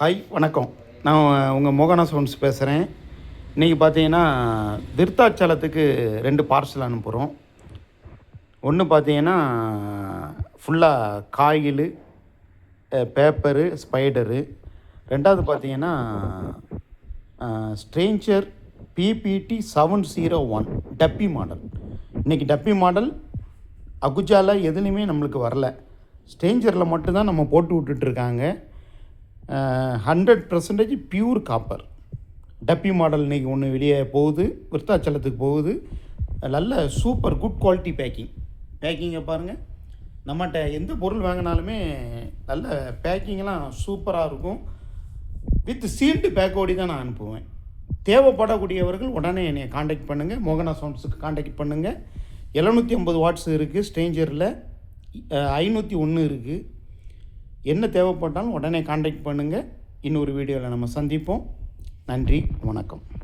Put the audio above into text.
Hi வணக்கம். நான் உங்கள் மோகனா சவுண்ட்ஸ் பேசுகிறேன். இன்றைக்கி பார்த்தீங்கன்னா விருத்தாச்சலத்துக்கு 2 பார்சல் அனுப்புகிறோம். ஒன்று பார்த்தீங்கன்னா ஃபுல்லாக காயிலு, பேப்பரு, ஸ்பைடரு. ரெண்டாவது பார்த்தீங்கன்னா ஸ்ட்ரேஞ்சர் PPT 701 டப்பி மாடல். இன்றைக்கி டப்பி மாடல் அகுஜால எதுலேயுமே நம்மளுக்கு வரல. ஸ்ட்ரேஞ்சரில் மட்டும்தான் நம்ம போட்டு விட்டுட்ருக்காங்க. 100% பியூர் காப்பர் டப்பி மாடல் இன்றைக்கி ஒன்று வெளியே போகுது, விருத்தாச்சலத்துக்கு போகுது. நல்ல சூப்பர் குட் குவாலிட்டி பேக்கிங்கை பாருங்கள். நம்மகிட்ட எந்த பொருள் வாங்கினாலுமே நல்ல பேக்கிங்கெல்லாம் சூப்பராக இருக்கும். வித் சீல்டு பேக்கோடி தான் நான் அனுப்புவேன். தேவைப்படக்கூடியவர்கள் உடனே என்னை காண்டாக்ட் பண்ணுங்கள். மோகனா சவுண்ட்ஸுக்கு காண்டாக்ட் பண்ணுங்கள். 750 வாட்ஸ் இருக்குது ஸ்ட்ரேஞ்சரில், 501 இருக்குது. என்ன தேவைப்பட்டாலும் உடனே காண்டாக்ட் பண்ணுங்கள். இன்னொரு வீடியோவில் நம்ம சந்திப்போம். நன்றி, வணக்கம்.